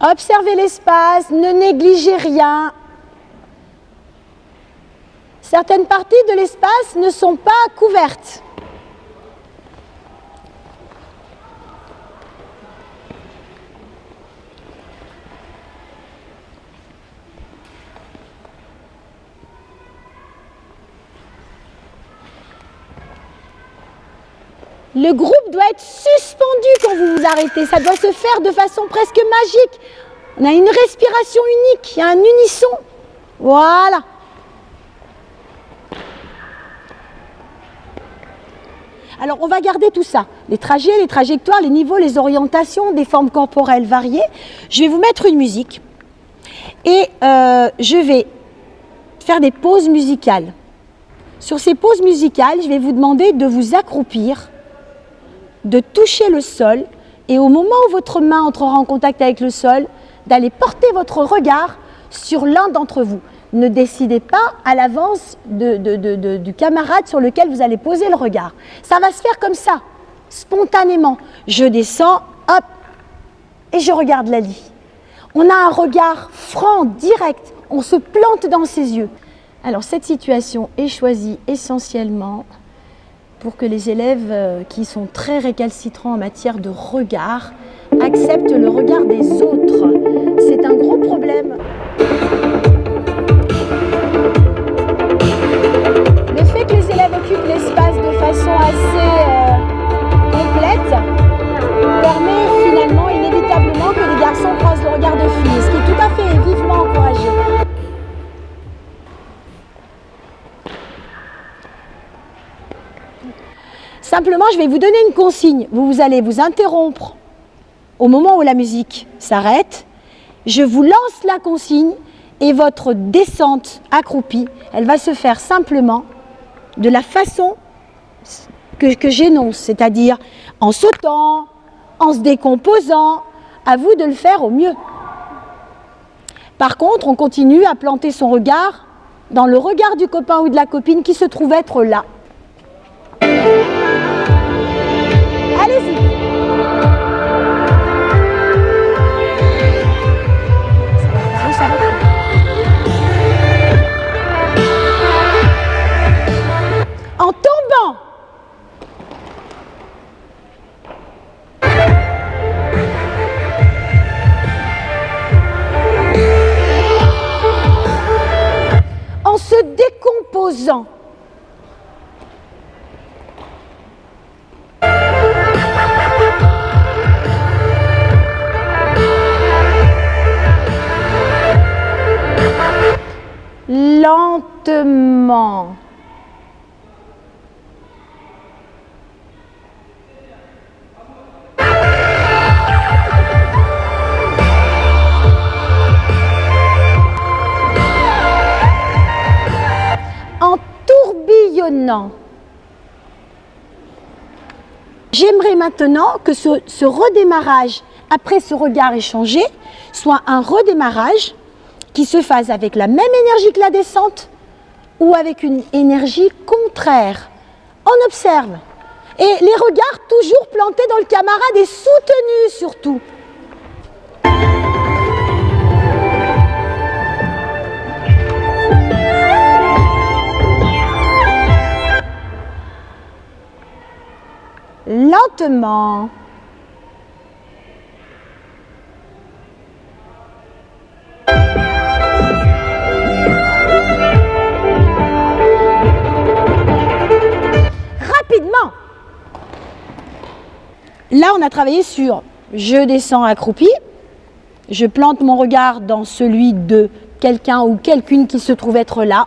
Observez l'espace, ne négligez rien. Certaines parties de l'espace ne sont pas couvertes. Le groupe doit être suspendu quand vous vous arrêtez. Ça doit se faire de façon presque magique. On a une respiration unique, il y a un unisson. Voilà. Alors, on va garder tout ça. Les trajets, les trajectoires, les niveaux, les orientations, des formes corporelles variées. Je vais vous mettre une musique. Et je vais faire des pauses musicales. Sur ces pauses musicales, je vais vous demander de vous accroupir, de toucher le sol, et au moment où votre main entrera en contact avec le sol, d'aller porter votre regard sur l'un d'entre vous. Ne décidez pas à l'avance du camarade sur lequel vous allez poser le regard. Ça va se faire comme ça, spontanément. Je descends, hop, et je regarde Lali. On a un regard franc, direct, on se plante dans ses yeux. Alors cette situation est choisie essentiellement pour que les élèves qui sont très récalcitrants en matière de regard acceptent le regard des autres. C'est un gros problème. Le fait que les élèves occupent l'espace de façon assez complète permet finalement inévitablement que les garçons croisent le regard de filles, ce qui est tout à fait vivement encouragé. Simplement, je vais vous donner une consigne. Vous allez vous interrompre au moment où la musique s'arrête. Je vous lance la consigne et votre descente accroupie, elle va se faire simplement de la façon que j'énonce, c'est-à-dire en sautant, en se décomposant. À vous de le faire au mieux. Par contre, on continue à planter son regard dans le regard du copain ou de la copine qui se trouve être là. Allez-y. En tombant. En se décomposant. Lentement. En tourbillonnant. J'aimerais maintenant que ce redémarrage, après ce regard échangé, soit un redémarrage qui se fasse avec la même énergie que la descente ou avec une énergie contraire. On observe. Et les regards toujours plantés dans le camarade et soutenus surtout. Lentement. Rapidement. Là, on a travaillé sur je descends accroupi, je plante mon regard dans celui de quelqu'un ou quelqu'une qui se trouve être là,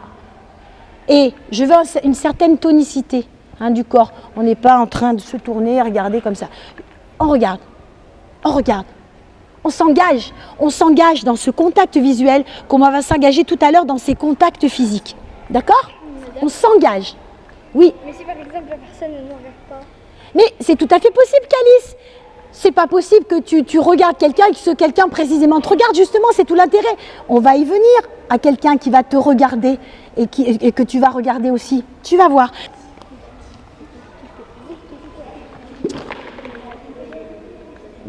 et je veux une certaine tonicité du corps. On n'est pas en train de se tourner et regarder comme ça. On regarde, on s'engage dans ce contact visuel comme on va s'engager tout à l'heure dans ces contacts physiques. D'accord ? On s'engage. Oui. Mais si par exemple la personne ne nous regarde pas. Mais c'est tout à fait possible, Calice. C'est pas possible que tu regardes quelqu'un et que ce quelqu'un précisément te regarde. Justement, c'est tout l'intérêt. On va y venir à quelqu'un qui va te regarder et que tu vas regarder aussi. Tu vas voir.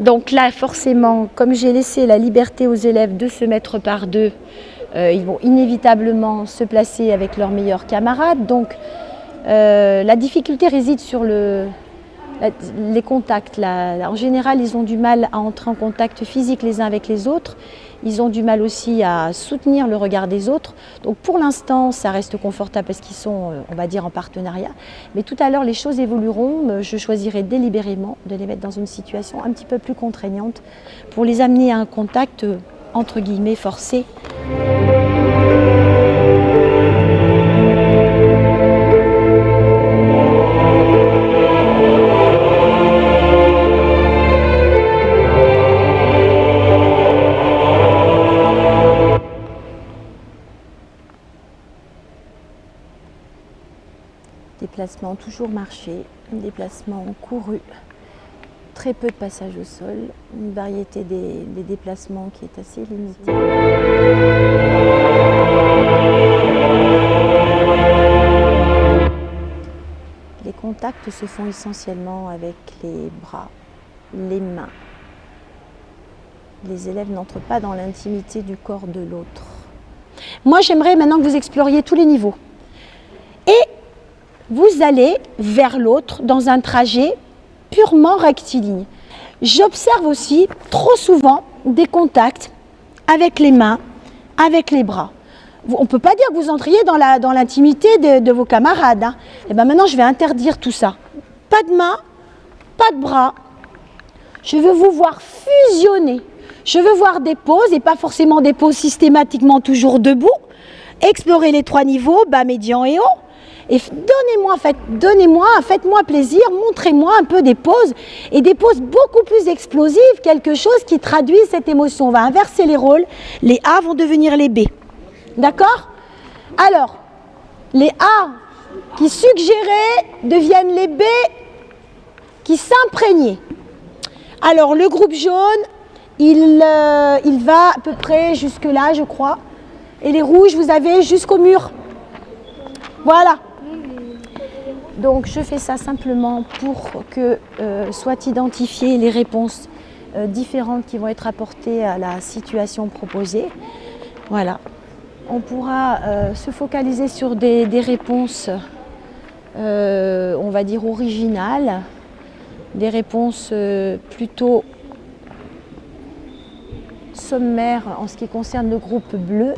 Donc là, forcément, comme j'ai laissé la liberté aux élèves de se mettre par deux, ils vont inévitablement se placer avec leurs meilleurs camarades. Donc la difficulté réside sur les contacts. En général, ils ont du mal à entrer en contact physique les uns avec les autres. Ils ont du mal aussi à soutenir le regard des autres. Donc pour l'instant, ça reste confortable parce qu'ils sont, on va dire, en partenariat. Mais tout à l'heure, les choses évolueront. Je choisirai délibérément de les mettre dans une situation un petit peu plus contraignante pour les amener à un contact, entre guillemets, forcé. Déplacement toujours marché, déplacement couru, très peu de passage au sol, une variété des déplacements qui est assez limitée. Les contacts se font essentiellement avec les bras, les mains. Les élèves n'entrent pas dans l'intimité du corps de l'autre. Moi, j'aimerais maintenant que vous exploriez tous les niveaux. Et vous allez vers l'autre dans un trajet purement rectiligne. J'observe aussi trop souvent des contacts avec les mains, avec les bras. On ne peut pas dire que vous entriez dans l'intimité de vos camarades. Hein. Et bien maintenant, je vais interdire tout ça. Pas de mains, pas de bras. Je veux vous voir fusionner. Je veux voir des poses, et pas forcément des poses systématiquement toujours debout. Explorer les trois niveaux, bas, médian et haut. Et faites-moi plaisir, montrez-moi un peu des poses, et des poses beaucoup plus explosives, quelque chose qui traduit cette émotion. On va inverser les rôles, les A vont devenir les B. D'accord? Alors, les A qui suggéraient deviennent les B qui s'imprégnaient. Alors, le groupe jaune, il va à peu près jusque là, je crois. Et les rouges, vous avez jusqu'au mur. Voilà. Donc je fais ça simplement pour que soient identifiées les réponses différentes qui vont être apportées à la situation proposée. Voilà. On pourra se focaliser sur des réponses, on va dire, originales, des réponses plutôt sommaires en ce qui concerne le groupe bleu.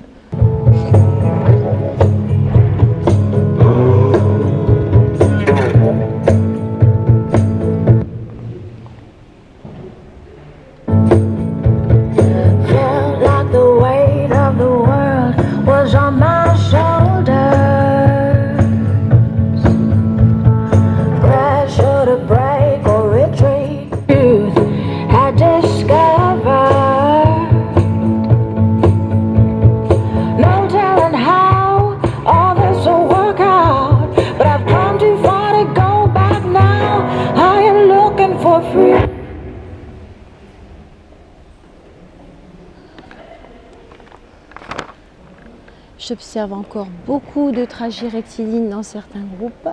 J'observe encore beaucoup de trajets rectilignes dans certains groupes.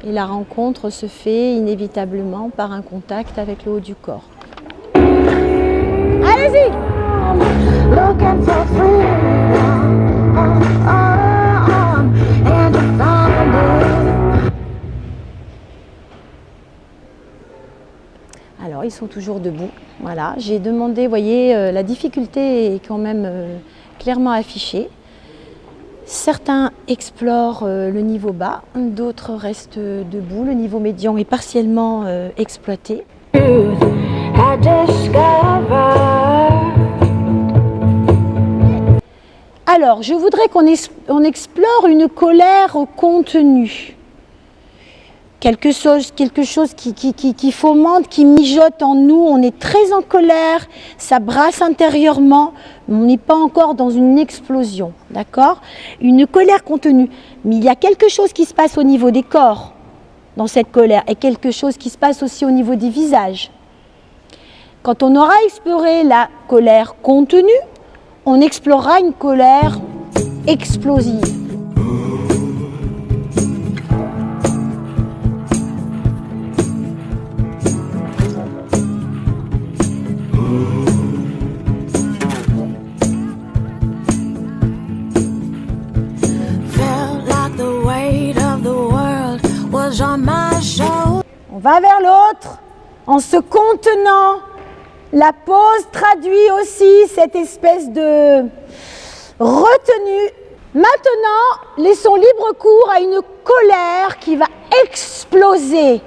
Et la rencontre se fait inévitablement par un contact avec le haut du corps. Allez-y! Alors, ils sont toujours debout. Voilà, j'ai demandé, vous voyez, la difficulté est quand même clairement affichée. Certains explorent le niveau bas, d'autres restent debout. Le niveau médian est partiellement exploité. Alors, je voudrais qu'on explore une colère contenue. Quelque chose qui fomente, qui mijote en nous. On est très en colère, ça brasse intérieurement, mais on n'est pas encore dans une explosion, d'accord? Une colère contenue. Mais il y a quelque chose qui se passe au niveau des corps dans cette colère, et quelque chose qui se passe aussi au niveau des visages. Quand on aura exploré la colère contenue, on explorera une colère explosive. va vers l'autre, en se contenant. La pause traduit aussi cette espèce de retenue. Maintenant, laissons libre cours à une colère qui va exploser.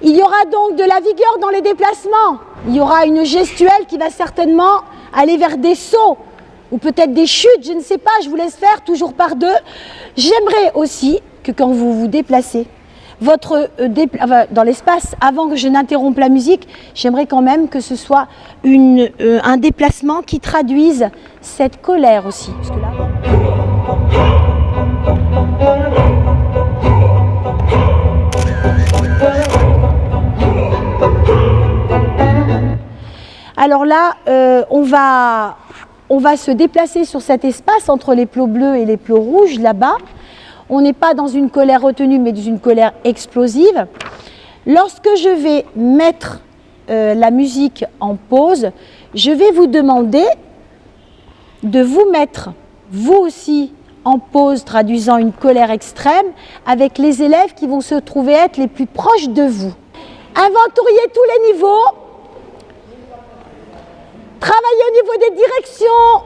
Il y aura donc de la vigueur dans les déplacements. Il y aura une gestuelle qui va certainement aller vers des sauts ou peut-être des chutes, je ne sais pas, je vous laisse faire toujours par deux. J'aimerais aussi que quand vous vous déplacez, dans l'espace, avant que je n'interrompe la musique, j'aimerais quand même que ce soit un déplacement qui traduise cette colère aussi. Parce que là... Alors là, on va se déplacer sur cet espace entre les plots bleus et les plots rouges, là-bas. On n'est pas dans une colère retenue, mais dans une colère explosive. Lorsque je vais mettre la musique en pause, je vais vous demander de vous mettre, vous aussi, en pause, traduisant une colère extrême, avec les élèves qui vont se trouver être les plus proches de vous. Inventoriez tous les niveaux. Travaillez au niveau des directions,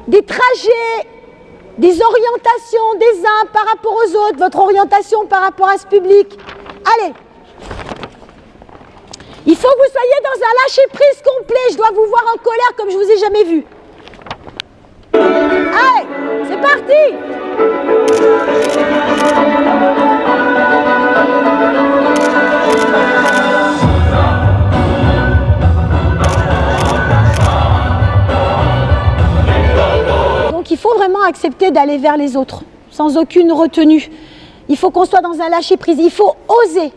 des trajets, des orientations des uns par rapport aux autres, votre orientation par rapport à ce public. Allez, il faut que vous soyez dans un lâcher-prise complet. Je dois vous voir en colère comme je ne vous ai jamais vu. Allez, c'est parti! Donc il faut vraiment accepter d'aller vers les autres, sans aucune retenue. Il faut qu'on soit dans un lâcher-prise, il faut oser.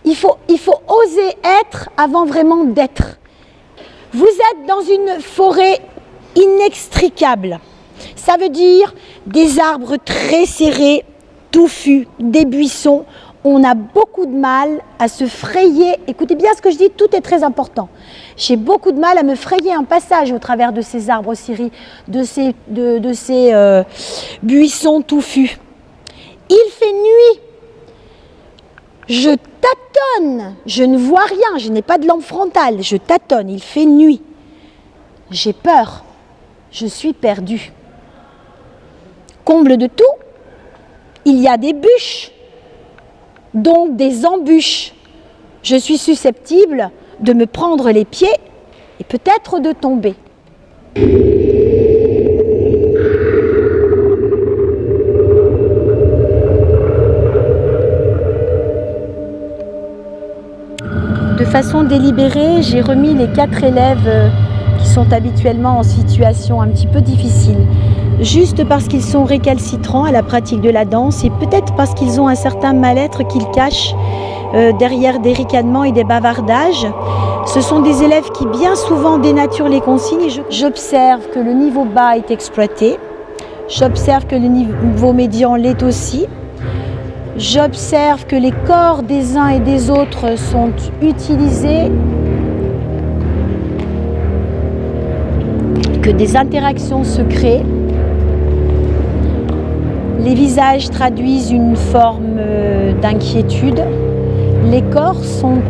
Il faut oser être avant vraiment d'être. Vous êtes dans une forêt inextricable. Ça veut dire des arbres très serrés, touffus, des buissons. On a beaucoup de mal à se frayer. Écoutez bien ce que je dis, tout est très important. J'ai beaucoup de mal à me frayer un passage au travers de ces arbres scellés, de ces buissons touffus. Il fait nuit. Je tâtonne. Je ne vois rien. Je n'ai pas de lampe frontale. Je tâtonne. Il fait nuit. J'ai peur. Je suis perdue. Comble de tout, il y a des bûches, donc des embûches. Je suis susceptible de me prendre les pieds et peut-être de tomber. De façon délibérée, j'ai remis les 4 élèves qui sont habituellement en situation un petit peu difficile. Juste parce qu'ils sont récalcitrants à la pratique de la danse et peut-être parce qu'ils ont un certain mal-être qu'ils cachent derrière des ricanements et des bavardages. Ce sont des élèves qui bien souvent dénaturent les consignes. J'observe que le niveau bas est exploité. J'observe que le niveau médian l'est aussi. J'observe que les corps des uns et des autres sont utilisés, que des interactions se créent. Les visages traduisent une forme d'inquiétude. Les corps sont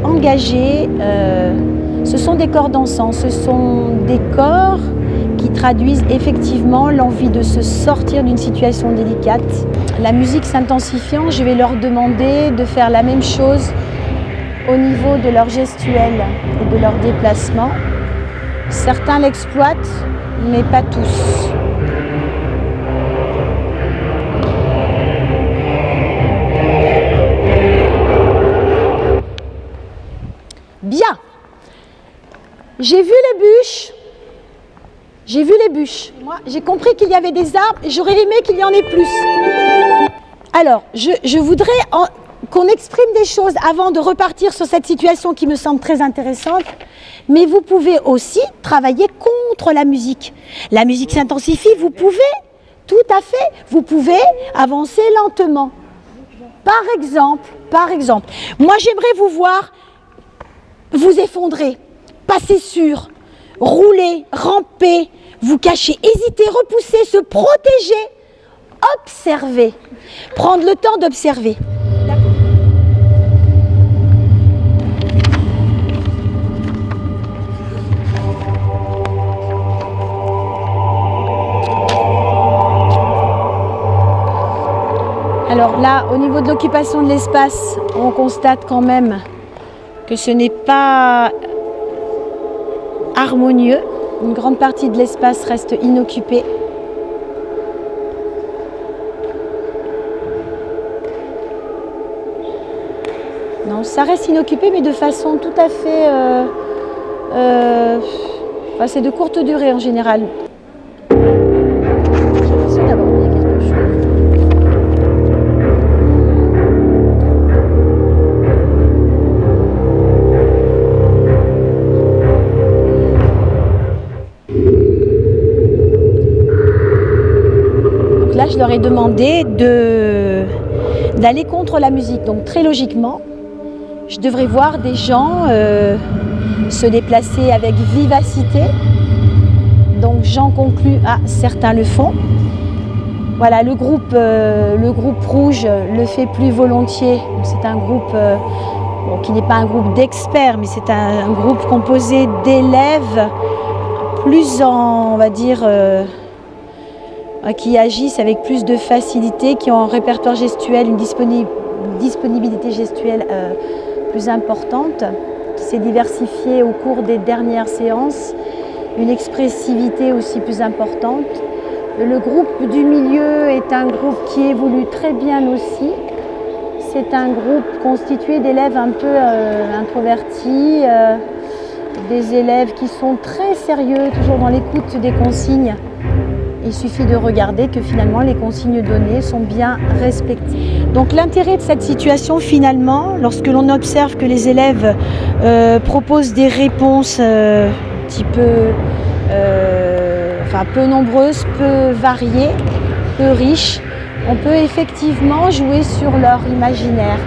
engagés. Ce sont des corps dansants. Ce sont des corps qui traduisent effectivement l'envie de se sortir d'une situation délicate. La musique s'intensifiant, je vais leur demander de faire la même chose au niveau de leur gestuelle et de leur déplacement. Certains l'exploitent, mais pas tous. Bien. J'ai vu les bûches. J'ai vu les bûches. Moi, j'ai compris qu'il y avait des arbres et j'aurais aimé qu'il y en ait plus. Alors, je voudrais qu'on exprime des choses avant de repartir sur cette situation qui me semble très intéressante. Mais vous pouvez aussi travailler contre la musique. La musique s'intensifie, vous pouvez, tout à fait, vous pouvez avancer lentement. Par exemple, moi j'aimerais vous voir vous effondrer, passer sur, rouler, ramper, vous cacher, hésiter, repousser, se protéger, observer, prendre le temps d'observer. Alors là, au niveau de l'occupation de l'espace, on constate quand même que ce n'est pas harmonieux. Une grande partie de l'espace reste inoccupée. Non, ça reste inoccupé, mais de façon tout à fait... enfin, c'est de courte durée en général. J'ai l'impression d'avoir oublié quelque chose. Donc là, je leur ai demandé d'aller contre la musique. Donc très logiquement, je devrais voir des gens se déplacer avec vivacité. Donc j'en conclus, certains le font. Voilà, le groupe rouge le fait plus volontiers. C'est un groupe qui n'est pas un groupe d'experts, mais c'est un groupe composé d'élèves plus on va dire, qui agissent avec plus de facilité, qui ont un répertoire gestuel, une disponibilité gestuelle plus importante, qui s'est diversifiée au cours des dernières séances, une expressivité aussi plus importante. Le groupe du milieu est un groupe qui évolue très bien aussi. C'est un groupe constitué d'élèves un peu introvertis, des élèves qui sont très sérieux, toujours dans l'écoute des consignes. Il suffit de regarder que finalement les consignes données sont bien respectées. Donc l'intérêt de cette situation finalement, lorsque l'on observe que les élèves proposent des réponses peu nombreuses, peu variées, peu riches, on peut effectivement jouer sur leur imaginaire.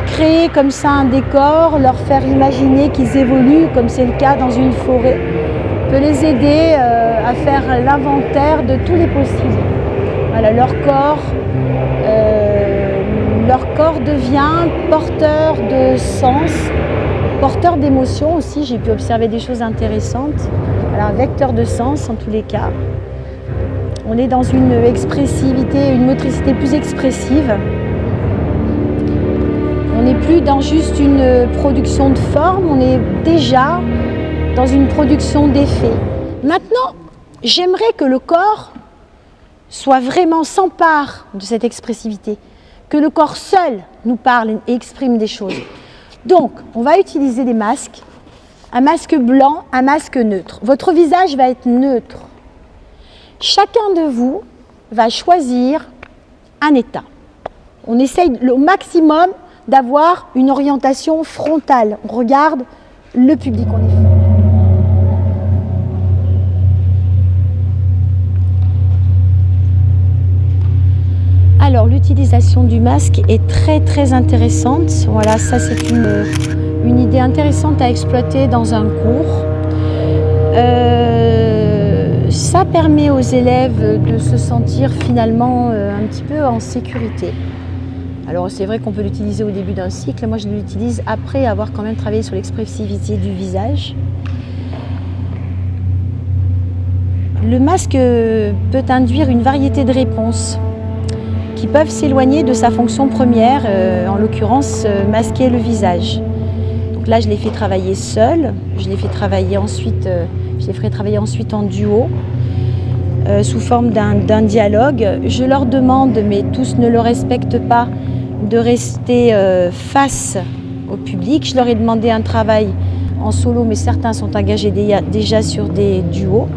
Créer comme ça un décor, leur faire imaginer qu'ils évoluent comme c'est le cas dans une forêt, peut les aider à faire l'inventaire de tous les possibles. Voilà, leur corps devient porteur de sens, porteur d'émotions aussi. J'ai pu observer des choses intéressantes. Alors, vecteur de sens en tous les cas. On est dans une expressivité, une motricité plus expressive. On n'est plus dans juste une production de forme, on est déjà dans une production d'effets. Maintenant, j'aimerais que le corps s'empare de cette expressivité, que le corps seul nous parle et exprime des choses. Donc, on va utiliser des masques, un masque blanc, un masque neutre. Votre visage va être neutre. Chacun de vous va choisir un état. On essaye au maximum d'avoir une orientation frontale. On regarde le public, on est. Alors l'utilisation du masque est très très intéressante. Voilà, ça c'est une idée intéressante à exploiter dans un cours. Ça permet aux élèves de se sentir finalement un petit peu en sécurité. Alors c'est vrai qu'on peut l'utiliser au début d'un cycle, moi je l'utilise après avoir quand même travaillé sur l'expressivité du visage. Le masque peut induire une variété de réponses qui peuvent s'éloigner de sa fonction première, en l'occurrence masquer le visage. Donc là je les fais travailler seul, je les ferai travailler ensuite en duo, sous forme d'un dialogue. Je leur demande, mais tous ne le respectent pas, de rester face au public. Je leur ai demandé un travail en solo, mais certains sont engagés déjà sur des duos.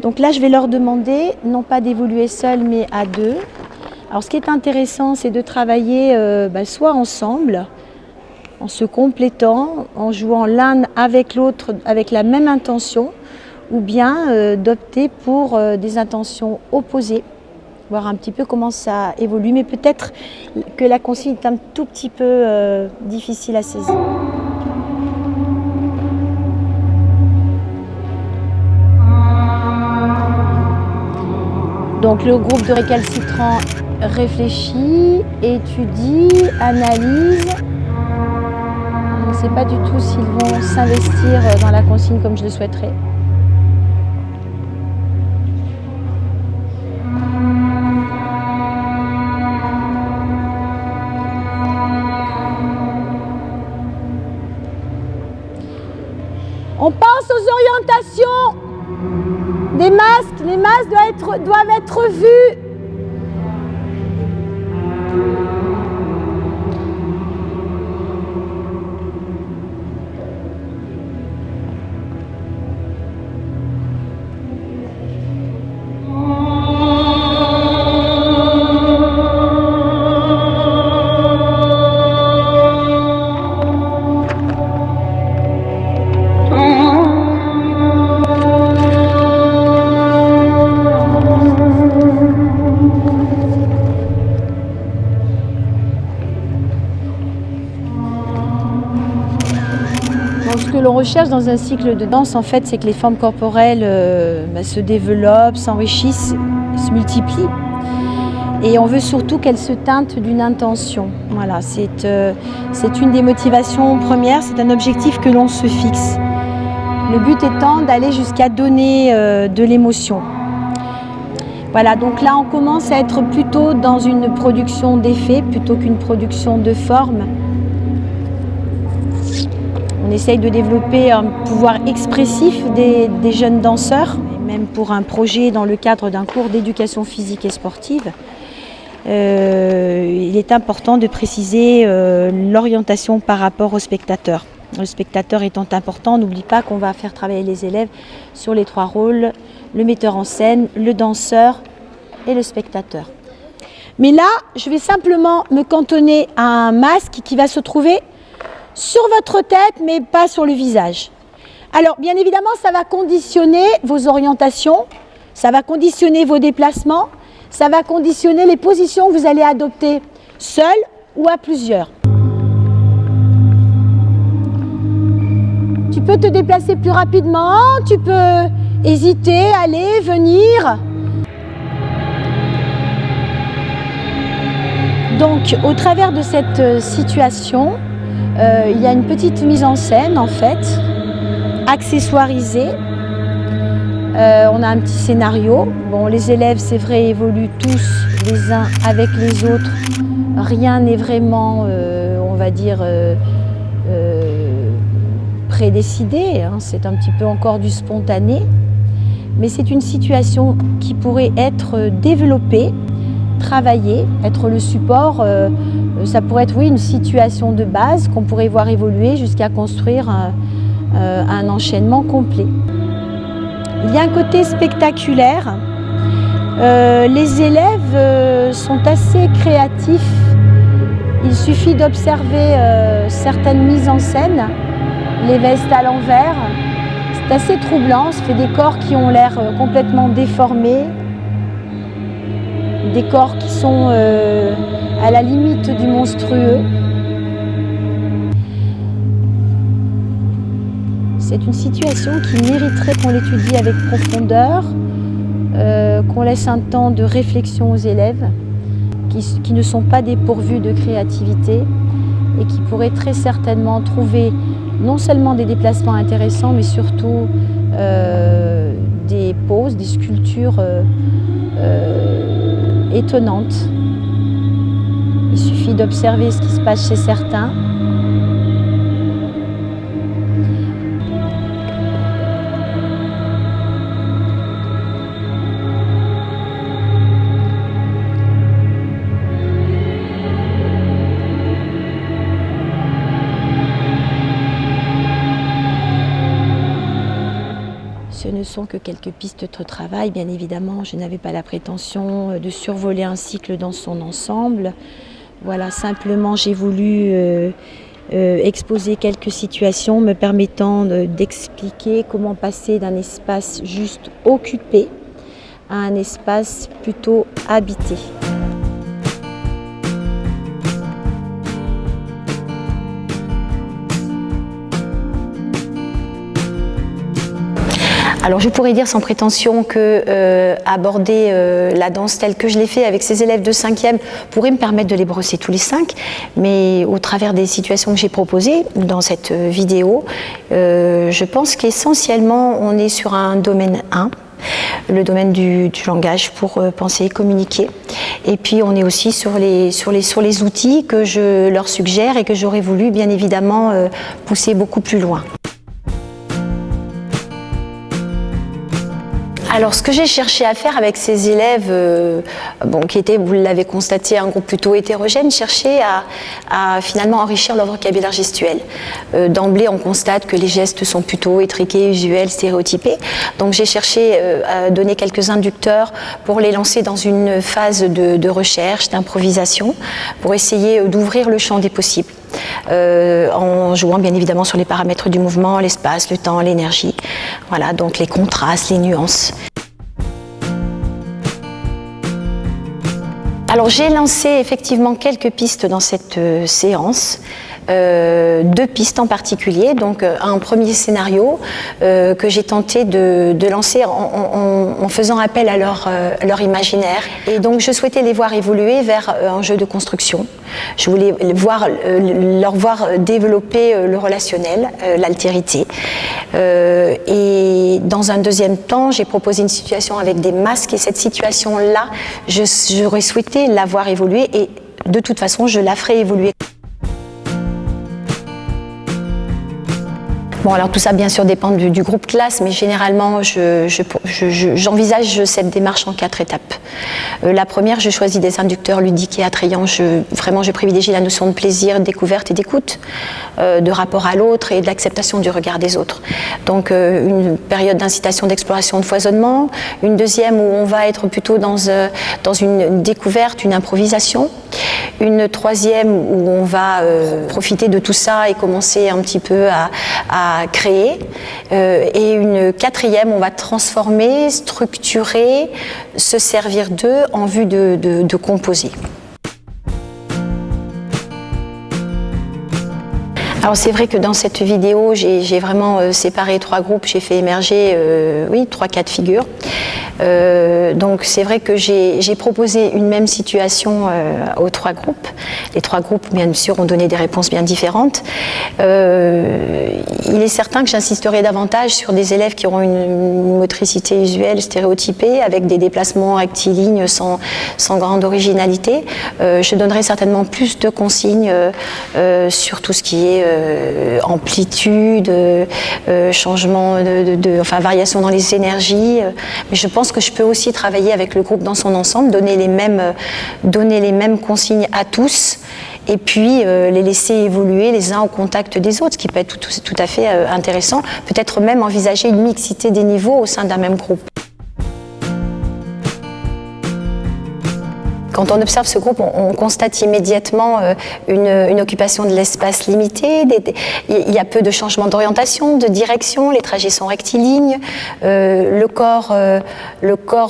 Donc là, je vais leur demander, non pas d'évoluer seuls, mais à deux. Alors ce qui est intéressant, c'est de travailler soit ensemble, en se complétant, en jouant l'un avec l'autre, avec la même intention, ou bien d'opter pour des intentions opposées, voir un petit peu comment ça évolue, mais peut-être que la consigne est un tout petit peu difficile à saisir. Donc le groupe de récalcitrants réfléchit, étudie, analyse. Je ne sais pas du tout s'ils vont s'investir dans la consigne comme je le souhaiterais. On pense aux orientations des masques. Les masques doivent être vus. Ce que l'on recherche dans un cycle de danse, en fait, c'est que les formes corporelles se développent, s'enrichissent, se multiplient. Et on veut surtout qu'elles se teintent d'une intention. Voilà, c'est une des motivations premières, c'est un objectif que l'on se fixe. Le but étant d'aller jusqu'à donner de l'émotion. Voilà, donc là, on commence à être plutôt dans une production d'effets plutôt qu'une production de forme. On essaye de développer un pouvoir expressif des jeunes danseurs, et même pour un projet dans le cadre d'un cours d'éducation physique et sportive. Il est important de préciser l'orientation par rapport au spectateur. Le spectateur étant important, n'oublie pas qu'on va faire travailler les élèves sur les 3 rôles, le metteur en scène, le danseur et le spectateur. Mais là, je vais simplement me cantonner à un masque qui va se trouver sur votre tête, mais pas sur le visage. Alors, bien évidemment, ça va conditionner vos orientations, ça va conditionner vos déplacements, ça va conditionner les positions que vous allez adopter seul ou à plusieurs. Tu peux te déplacer plus rapidement, tu peux hésiter, aller, venir. Donc, au travers de cette situation, il y a une petite mise en scène en fait, accessoirisée. On a un petit scénario. Bon, les élèves, c'est vrai, évoluent tous les uns avec les autres. Rien n'est vraiment, on va dire, prédécidé. Hein. C'est un petit peu encore du spontané. Mais c'est une situation qui pourrait être développée, travaillée, être le support. Ça pourrait être, oui, une situation de base qu'on pourrait voir évoluer jusqu'à construire un enchaînement complet. Il y a un côté spectaculaire. Les élèves sont assez créatifs. Il suffit d'observer certaines mises en scène, les vestes à l'envers. C'est assez troublant, ça fait des corps qui ont l'air complètement déformés, des corps qui sont à la limite du monstrueux. C'est une situation qui mériterait qu'on l'étudie avec profondeur, qu'on laisse un temps de réflexion aux élèves qui ne sont pas dépourvus de créativité et qui pourraient très certainement trouver non seulement des déplacements intéressants, mais surtout des poses, des sculptures étonnantes. Il suffit d'observer ce qui se passe chez certains. Ce ne sont que quelques pistes de travail. Bien évidemment, je n'avais pas la prétention de survoler un cycle dans son ensemble. Voilà, simplement, j'ai voulu exposer quelques situations me permettant d'expliquer comment passer d'un espace juste occupé à un espace plutôt habité. Alors je pourrais dire sans prétention que aborder la danse telle que je l'ai fait avec ces élèves de 5e pourrait me permettre de les brosser tous les 5, mais au travers des situations que j'ai proposées dans cette vidéo, je pense qu'essentiellement on est sur un domaine 1, le domaine du langage pour penser et communiquer. Et puis on est aussi sur les outils que je leur suggère et que j'aurais voulu bien évidemment pousser beaucoup plus loin. Alors, ce que j'ai cherché à faire avec ces élèves, qui étaient, vous l'avez constaté, un groupe plutôt hétérogène, chercher à finalement enrichir leur vocabulaire gestuel. D'emblée, on constate que les gestes sont plutôt étriqués, usuels, stéréotypés. Donc, j'ai cherché à donner quelques inducteurs pour les lancer dans une phase de recherche, d'improvisation, pour essayer d'ouvrir le champ des possibles. En jouant bien évidemment sur les paramètres du mouvement, l'espace, le temps, l'énergie. Voilà, donc les contrastes, les nuances. Alors j'ai lancé effectivement quelques pistes dans cette séance. 2 pistes en particulier, donc un premier scénario que j'ai tenté de lancer en faisant appel à leur imaginaire. Et donc je souhaitais les voir évoluer vers un jeu de construction. Je voulais leur voir développer le relationnel, l'altérité. Et dans un deuxième temps, j'ai proposé une situation avec des masques et cette situation-là, j'aurais souhaité la voir évoluer et de toute façon, je la ferai évoluer. Bon, alors tout ça, bien sûr, dépend du groupe classe, mais généralement, j'envisage cette démarche en 4 étapes. La première, je choisis des inducteurs ludiques et attrayants. Je privilégie la notion de plaisir, de découverte et d'écoute, de rapport à l'autre et d'acceptation du regard des autres. Donc, une période d'incitation, d'exploration, de foisonnement. Une deuxième où on va être plutôt dans une découverte, une improvisation. Une troisième où on va profiter de tout ça et commencer un petit peu à créer. Et une quatrième, on va transformer, structurer, se servir d'eux en vue de composer. Alors c'est vrai que dans cette vidéo, j'ai vraiment séparé 3 groupes, j'ai fait émerger 3 cas de figure. Donc c'est vrai que j'ai proposé une même situation aux 3 groupes. Les 3 groupes, bien sûr, ont donné des réponses bien différentes. Il est certain que j'insisterai davantage sur des élèves qui auront une motricité usuelle stéréotypée, avec des déplacements rectilignes sans grande originalité. Je donnerai certainement plus de consignes sur tout ce qui est amplitude, changement variation dans les énergies. Mais je pense que je peux aussi travailler avec le groupe dans son ensemble, donner les mêmes consignes à tous et puis les laisser évoluer les uns au contact des autres, ce qui peut être tout à fait intéressant. Peut-être même envisager une mixité des niveaux au sein d'un même groupe. Quand on observe ce groupe, on constate immédiatement une occupation de l'espace limité. Il y a peu de changements d'orientation, de direction. Les trajets sont rectilignes. Le corps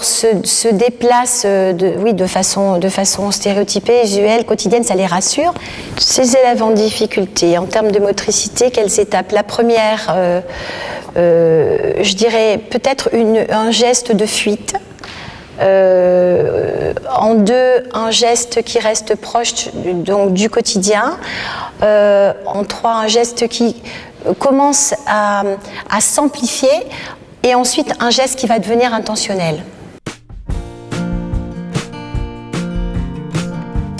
se déplace de façon stéréotypée, usuelle, quotidienne. Ça les rassure. Ces élèves en difficulté, en termes de motricité, quelles étapes? La première, je dirais peut-être un geste de fuite. En 2, un geste qui reste proche donc, du quotidien. En 3, un geste qui commence à s'amplifier. Et ensuite, un geste qui va devenir intentionnel.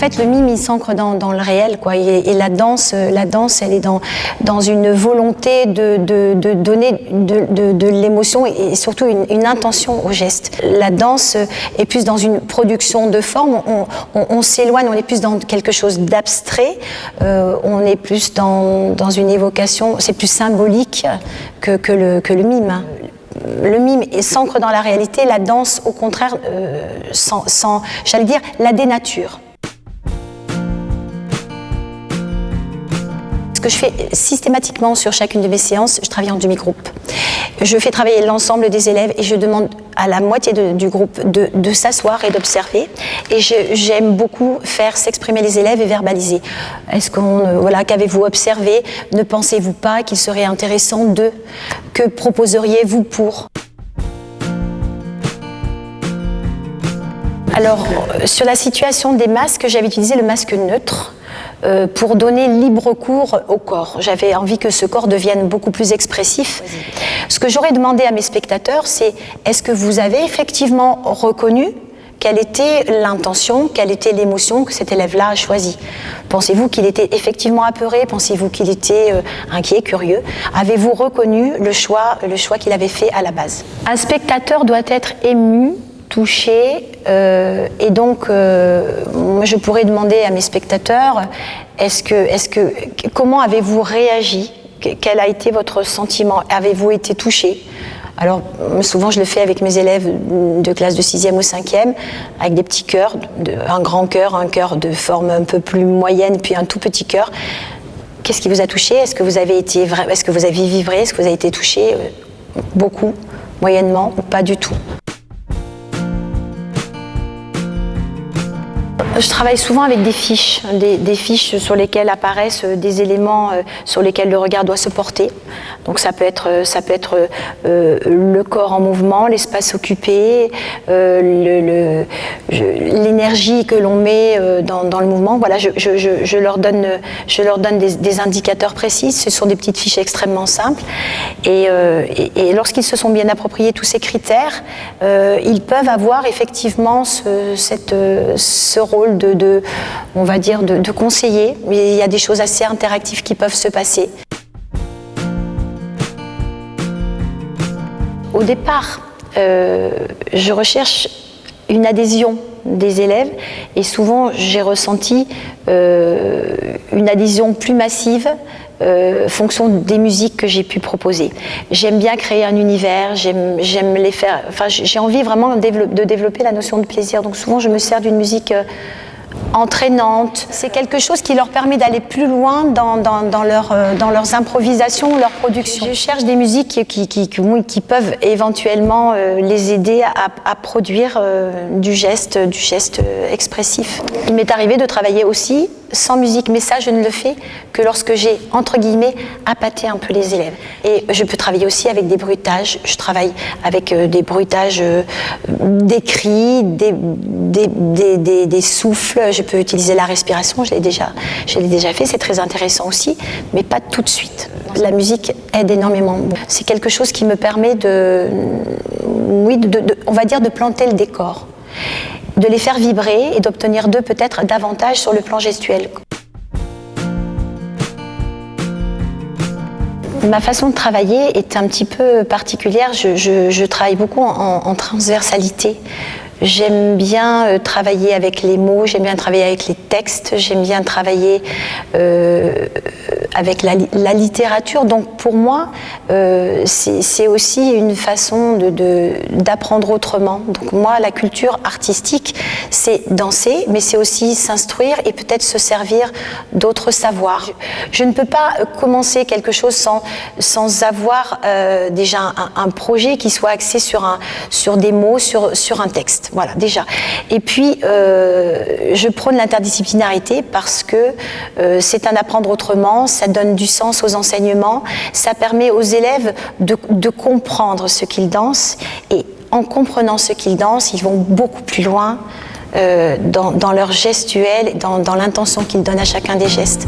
En fait, le mime, il s'ancre dans le réel, quoi. Et la danse, elle est dans une volonté de donner de l'émotion et surtout une intention au geste. La danse est plus dans une production de forme. On s'éloigne, on est plus dans quelque chose d'abstrait. On est plus dans une évocation. C'est plus symbolique que le mime. Le mime s'ancre dans la réalité. La danse, au contraire, j'allais dire, la dénature. Ce que je fais systématiquement sur chacune de mes séances, je travaille en demi-groupe. Je fais travailler l'ensemble des élèves et je demande à la moitié du groupe de s'asseoir et d'observer. Et j'aime beaucoup faire s'exprimer les élèves et verbaliser. Qu'avez-vous observé? Ne pensez-vous pas qu'il serait intéressant que proposeriez-vous pour? Alors, sur la situation des masques, j'avais utilisé le masque neutre. Pour donner libre cours au corps. J'avais envie que ce corps devienne beaucoup plus expressif. Ce que j'aurais demandé à mes spectateurs, c'est est-ce que vous avez effectivement reconnu quelle était l'intention, quelle était l'émotion que cet élève-là a choisie. Pensez-vous qu'il était effectivement apeuré? Pensez-vous qu'il était inquiet, curieux? Avez-vous reconnu le choix qu'il avait fait à la base? Un spectateur doit être ému, touché, et donc moi je pourrais demander à mes spectateurs, comment avez-vous réagi? Quel a été votre sentiment? Avez-vous été touché? Alors souvent je le fais avec mes élèves de classe de 6e ou 5e, avec des petits chœurs, un grand chœur, un chœur de forme un peu plus moyenne, puis un tout petit chœur. Qu'est-ce qui vous a touché? Est-ce que vous avez vibré? Est-ce que vous avez été touché? Beaucoup, moyennement ou pas du tout? Je travaille souvent avec des fiches sur lesquelles apparaissent des éléments sur lesquels le regard doit se porter. Donc ça peut être le corps en mouvement, l'espace occupé, l'énergie que l'on met dans le mouvement. Voilà, je leur donne des indicateurs précis. Ce sont des petites fiches extrêmement simples. Et lorsqu'ils se sont bien appropriés tous ces critères, ils peuvent avoir effectivement ce rôle on va dire, de conseiller. Mais il y a des choses assez interactives qui peuvent se passer. Au départ, je recherche une adhésion des élèves et souvent j'ai ressenti une adhésion plus massive fonction des musiques que j'ai pu proposer. J'aime bien créer un univers, j'aime les faire. Enfin, j'ai envie vraiment de développer la notion de plaisir. Donc souvent, je me sers d'une musique entraînante. C'est quelque chose qui leur permet d'aller plus loin dans leurs improvisations, leurs productions. Je cherche des musiques qui peuvent éventuellement les aider à produire du geste expressif. Il m'est arrivé de travailler aussi sans musique, mais ça je ne le fais que lorsque j'ai, entre guillemets, appâté un peu les élèves. Et je peux travailler aussi avec des bruitages. Je travaille avec des bruitages des cris, des souffles. Je peux utiliser la respiration, je l'ai déjà fait, c'est très intéressant aussi, mais pas tout de suite. La musique aide énormément. C'est quelque chose qui me permet on va dire, de planter le décor, de les faire vibrer et d'obtenir d'eux peut-être davantage sur le plan gestuel. Ma façon de travailler est un petit peu particulière. Je travaille beaucoup en transversalité. J'aime bien travailler avec les mots, j'aime bien travailler avec les textes, j'aime bien travailler avec la littérature. Donc pour moi, c'est aussi une façon d'apprendre autrement. Donc moi, la culture artistique, c'est danser, mais c'est aussi s'instruire et peut-être se servir d'autres savoirs. Je ne peux pas commencer quelque chose sans avoir déjà un projet qui soit axé sur des mots, sur un texte. Voilà, déjà. Et puis, je prône l'interdisciplinarité parce que c'est un apprendre autrement, ça donne du sens aux enseignements, ça permet aux élèves de comprendre ce qu'ils dansent et en comprenant ce qu'ils dansent, ils vont beaucoup plus loin dans leur gestuel, dans l'intention qu'ils donnent à chacun des gestes.